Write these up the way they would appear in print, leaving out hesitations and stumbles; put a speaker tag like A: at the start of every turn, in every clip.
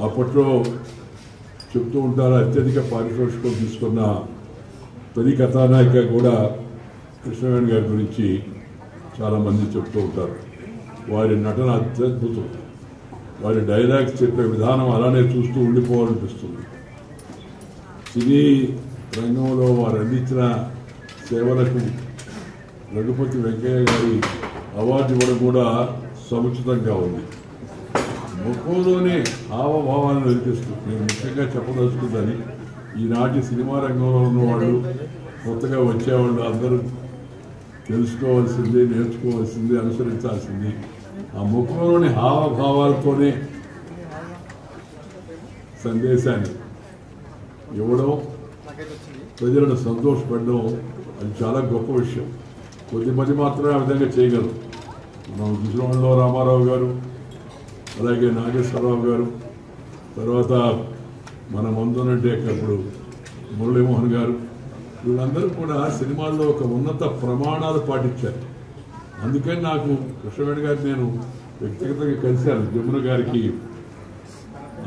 A: అప్పట్లో చెప్తూ ఉంటారు, అత్యధిక పారితోషికం తీసుకున్న తొలి కథానాయిక కూడా కృష్ణవేణి గారి గురించి చాలామంది చెప్తూ ఉంటారు. వారి నటన అత్యద్భుతం. వారి డైలాగ్స్ చెప్పే విధానం అలానే చూస్తూ ఉండిపోవాలనిపిస్తుంది. సినీ రంగంలో వారు అందించిన సేవలకు రఘుపతి వెంకయ్య గారి అవార్డు ఇవ్వడం కూడా సముచితంగా ఉంది. ముఖంలోనే హావభావాలను వెలికిస్తుంది. నేను ముఖ్యంగా చెప్పదలుచుకుందని, ఈనాటి సినిమా రంగంలో ఉన్నవాళ్ళు, కొత్తగా వచ్చేవాళ్ళు అందరూ తెలుసుకోవాల్సింది, నేర్చుకోవాల్సింది, అనుసరించాల్సింది ఆ ముఖంలోని హావభావాలతోనే సందేశాన్ని ఇవ్వడం, ప్రజలను సంతోషపడడం, అది చాలా గొప్ప విషయం. కొద్దిమంది మాత్రమే ఆ విధంగా చేయగలరు. మనం విజయవాడలో రామారావు గారు, అలాగే నాగేశ్వరరావు గారు, తర్వాత మన ముందున్నట్టే ఇప్పుడు మురళీమోహన్ గారు, వీళ్ళందరూ కూడా సినిమాల్లో ఒక ఉన్నత ప్రమాణాలు పాటించారు. అందుకని నాకు కృష్ణవేణి గారు నేను వ్యక్తిగతంగా కలిశాను. జమున గారికి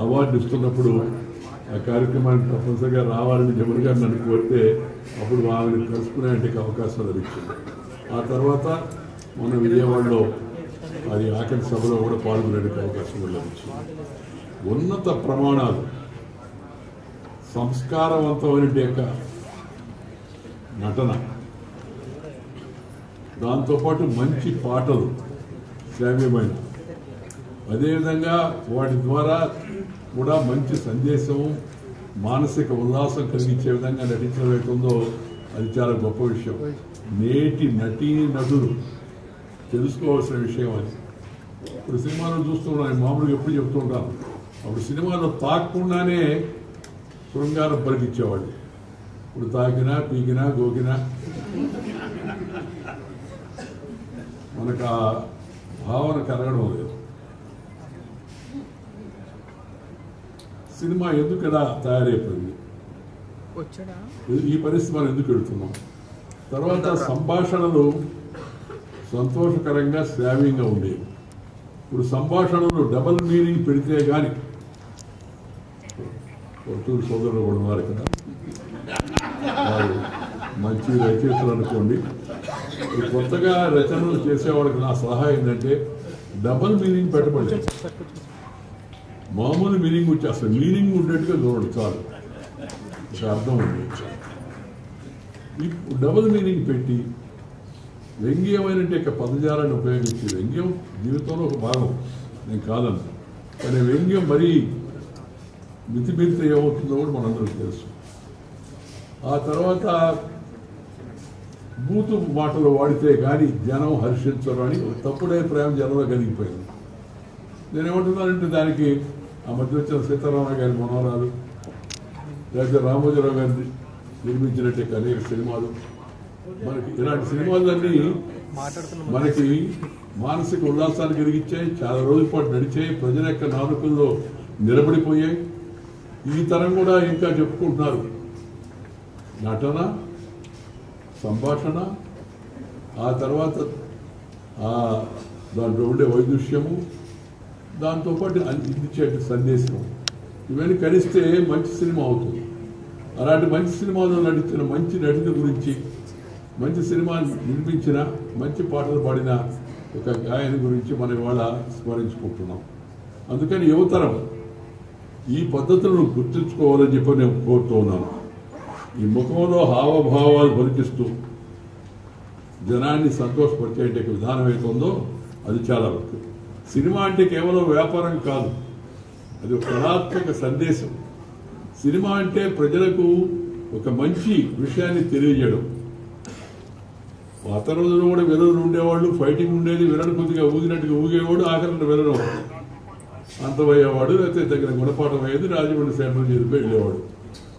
A: అవార్డు ఇస్తున్నప్పుడు ఆ కార్యక్రమానికి తప్పనిసరిగా రావాలని జమున గారు నన్ను కోరితే అప్పుడు ఆమెను కలుసుకునేందుకు అవకాశం లభించింది. ఆ తర్వాత మన విజయవాడలో అది ఆఖరి సభలో కూడా పాల్గొనేందుకు అవకాశం లభించింది. ఉన్నత ప్రమాణాలు, సంస్కారవంతమైన నటన, దాంతోపాటు మంచి పాటలు, శ్రావ్యమైన, అదేవిధంగా వాటి ద్వారా కూడా మంచి సందేశం, మానసిక ఉల్లాసం కలిగించే విధంగా నటించడం అవుతుందో అది చాలా గొప్ప విషయం. నేటి నటులు తెలుసుకోవాల్సిన విషయం అది. ఇప్పుడు సినిమాలో చూస్తున్నాను, మామూలుగా ఎప్పుడు చెప్తూ ఉంటాను, అప్పుడు సినిమాలో తాకకుండానే శృంగారం పలికిచ్చేవాళ్ళు. ఇప్పుడు తాకినా, పీకినా, గోకినా మనకు ఆ భావన కలగడం లేదు. సినిమా ఎందుకు ఇలా తయారైపోయింది, ఈ పరిస్థితి మనం ఎందుకు వెళుతున్నాం? తర్వాత సంభాషణలు సంతోషకరంగా, శ్రావ్యంగా ఉండేవి. ఇప్పుడు సంభాషణలు డబల్ మీనింగ్ పెడితే కానీ, పొత్తూరు సోదరులు కూడా ఉన్నారు కదా, వారు మంచి రచయితలు అనుకోండి. కొత్తగా రచనలు చేసేవాళ్ళకి నా సలహా ఏంటంటే డబల్ మీనింగ్ పెట్టబడి మామూలు మీనింగ్ వచ్చి అసలు మీనింగ్ ఉండేట్టుగా చూడండి చాలు, ఒక అర్థం ఉంది. డబుల్ మీనింగ్ పెట్టి వ్యంగ్యమైన పదజాలాన్ని ఉపయోగించి, వ్యంగ్యం జీవితంలో ఒక భాగం, నేను కాదన్నా, కానీ వ్యంగ్యం మరీ మితిమీరితే ఏమవుతుందో కూడా మనందరికీ తెలుసు. ఆ తర్వాత బూతు మాటలు వాడితే కానీ జనం హర్షించరు అని తప్పుడు అభిప్రాయం జనంలో కలిగిపోయింది. నేనేమంటున్నానంటే దానికి ఆ మధ్య వచ్చిన సీతారామయ్య గారి మనోరాలు, లేకపోతే రామోజీరావు గారిని నిర్మించినట్టే అనేక సినిమాలు, మనకి ఇలాంటి సినిమాలన్నీ మనకి మానసిక ఉల్లాసాన్ని కలిగించాయి, చాలా రోజుల పాటు నడిచాయి, ప్రజల యొక్క నాలుకల్లో నిలబడిపోయాయి. ఈ తరం కూడా ఇంకా చెప్పుకుంటున్నారు. నటన, సంభాషణ, ఆ తర్వాత దాంట్లో ఉండే వైదుష్యము, దాంతోపాటు ఇచ్చే సందేశం, ఇవన్నీ కలిస్తే మంచి సినిమా అవుతుంది. అలాంటి మంచి సినిమాలో నటించిన మంచి నటుల గురించి, మంచి సినిమా నిర్మించిన, మంచి పాటలు పాడిన ఒక గాయని గురించి మనం ఇవాళ స్మరించుకుంటున్నాం. అందుకని యువతరం ఈ పద్ధతులను గుర్తుంచుకోవాలని చెప్పి నేను కోరుతూ ఉన్నాను. ఈ ముఖంలో హావభావాలు పలికిస్తూ జనాన్ని సంతోషపరిచే విధానం ఏతుందో అది చాలా ముఖ్యం. సినిమా అంటే కేవలం వ్యాపారం కాదు, అది ఒక కళాత్మక సందేశం. సినిమా అంటే ప్రజలకు ఒక మంచి విషయాన్ని తెలియజేయడం. పాత రోజుల్లో కూడా విలన్లు ఉండేవాళ్ళు, ఫైటింగ్ ఉండేది, విలన్ కొద్దిగా ఊగినట్టుగా ఊగేవాడు, ఆఖరణ విలనం అంతమయ్యేవాడు, లేకపోతే తగిన గుణపాఠం అయ్యేది, రాజమండ్రి సెంట్రల్ జైలుపై వెళ్ళేవాడు.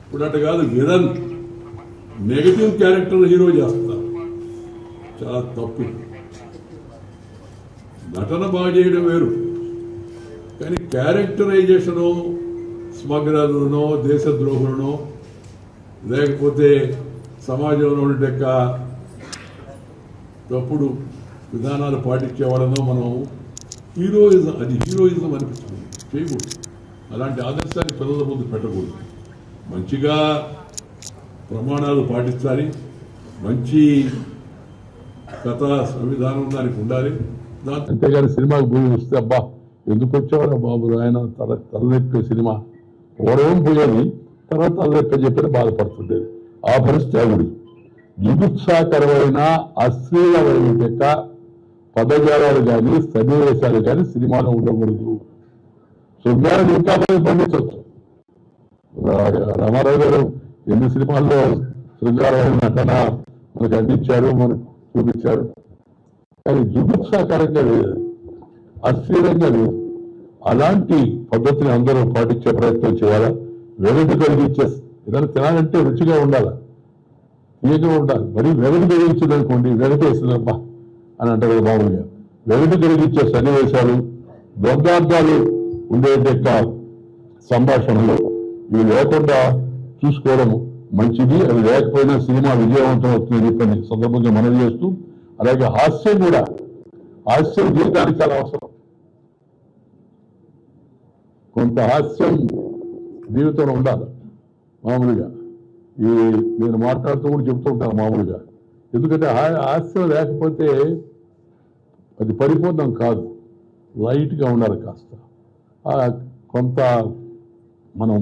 A: ఇప్పుడు అట్ట కాదు, విలన్ నెగటివ్ క్యారెక్టర్ హీరో చేస్తారు, చాలా తప్పు. నటన బాగా చేయడం వేరు, కానీ క్యారెక్టరైజేషను స్మగ్లర్లనో, దేశద్రోహులనో, లేకపోతే సమాజంలో ఉండే తప్పుడు విధానాలు పాటించే వాళ్ళనో మనం హీరోయిజం, అది హీరోయిజం అనిపిస్తుంది, చేయకూడదు. అలాంటి ఆదర్శాన్ని పిల్లల ముందు పెట్టకూడదు. మంచిగా ప్రమాణాలు పాటించాలి, మంచి కథ సంవిధానం దానికి ఉండాలి. అంతేగాని సినిమాకు భూమి వస్తే అబ్బా ఎందుకు వచ్చేవారు బాబు ఆయన తలనెప్పే సినిమా పూర్వం పోయేది, తర్వాత తలనెప్పే చెప్పిన బాధపడుతుండేది. ఆ పరిస్థితి ఆవిడ జుగుత్సాకరమైన అశ్లీలమైన పదజాలాలు కానీ సన్నివేశాలు కానీ సినిమాలో ఉండకూడదు. శృంగారం ఇంకా పండించవచ్చు. రామారావు గారు ఎన్ని సినిమాల్లో శృంగారమైన నటన మనకు అందించారు, మనకు చూపించారు. కానీ జుగుత్సాకరంగా లేదు, అస్థిరంగా లేదు. అలాంటి పద్ధతిని అందరూ పాటించే ప్రయత్నం చేయాలా. వెగటు కలిగించే ఏదైనా తినాలంటే రుచిగా ఉండాలా, తీయగా ఉండాలి. మరి వెగటు కలిగించింది అనుకోండి, వెగటేస్తుందబ్బా అని అంటారు కదా మామూలుగా. వెగటు కలిగించే సన్నివేశాలు, ద్వంద్వార్థాలు ఉండే సంభాషణలు ఇవి లేకుండా చూసుకోవడం మంచిది. అవి లేకపోయినా సినిమా విజయవంతం అవుతుందని చెప్పని సందర్భంగా మనవి చేస్తూ, అలాగే హాస్యం కూడా, హాస్యం జీవితానికి చాలా అవసరం. కొంత హాస్యం జీవితంలో ఉండాలి మామూలుగా. ఈ నేను మాట్లాడుతూ కూడా చెప్తూ ఉంటాను మామూలుగా. ఎందుకంటే హాస్యం లేకపోతే అది పరిపూర్ణం కాదు, లైట్గా ఉండాలి కాస్త. కొంత మనం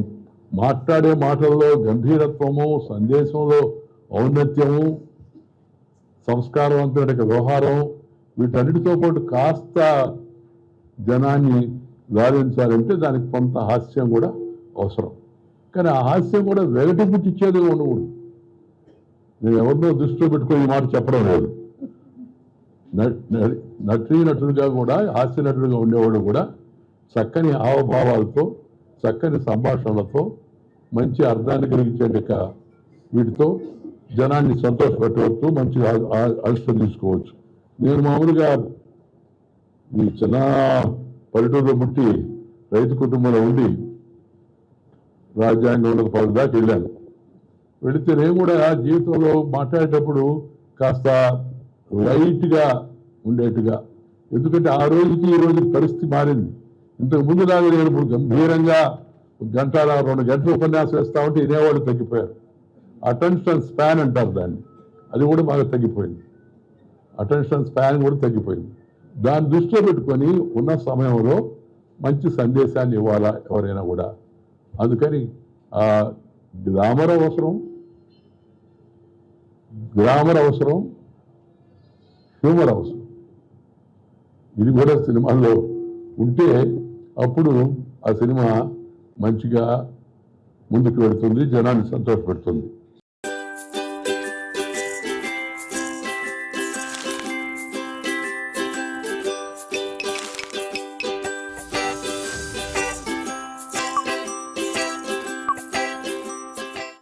A: మాట్లాడే మాటల్లో గంభీరత్వము, సందేశంలో ఔన్నత్యము, సంస్కారవంతమైన వ్యవహారం, వీటన్నిటితో పాటు కాస్త జనాన్ని లాలించాలంటే దానికి కొంత హాస్యం కూడా అవసరం. కానీ ఆ హాస్యం కూడా వెగటి పుట్టించేదిగా ఉండకూడదు. నేను ఎవరినో దృష్టిలో పెట్టుకొని ఈ మాట చెప్పడం లేదు. నటులుగా కూడా, హాస్య నటులుగా ఉండేవాళ్ళు కూడా చక్కని హావభావాలతో, చక్కని సంభాషణలతో, మంచి అర్థాన్ని కలిగించే వీటితో జనాన్ని సంతోషపెట్టవచ్చు, మంచి అలసట తీసుకోవచ్చు. నేను మామూలుగా ఈ చిన్న పల్లెటూరులో పుట్టి రైతు కుటుంబంలో ఉండి రాజ్యాంగంలో పది దాకా వెళ్ళాను. వెళితే నేను కూడా జీవితంలో మాట్లాడేటప్పుడు కాస్త లైట్గా ఉండేట్టుగా, ఎందుకంటే ఆ రోజుకి ఈ రోజుకి పరిస్థితి మారింది. ఇంతకు ముందు లాగా నేను ఇప్పుడు గంభీరంగా గంటల 2 గంటలు ఉపన్యాసం వేస్తా ఉంటే వినేవాళ్ళు తగ్గిపోయారు. అటెన్షన్ స్పాన్ అంటారు దాన్ని, అది కూడా బాగా తగ్గిపోయింది. అటెన్షన్ స్పాన్ కూడా తగ్గిపోయింది. దాన్ని దృష్టిలో పెట్టుకొని ఉన్న సమయంలో మంచి సందేశాన్ని ఇవ్వాలా ఎవరైనా కూడా. అందుకని గ్రామర్ అవసరం, హ్యూమర్ అవసరం. ఇది కూడా సినిమాల్లో ఉంటే అప్పుడు ఆ సినిమా మంచిగా ముందుకు వెళుతుంది, జనాన్ని సంతోషపెడుతుంది.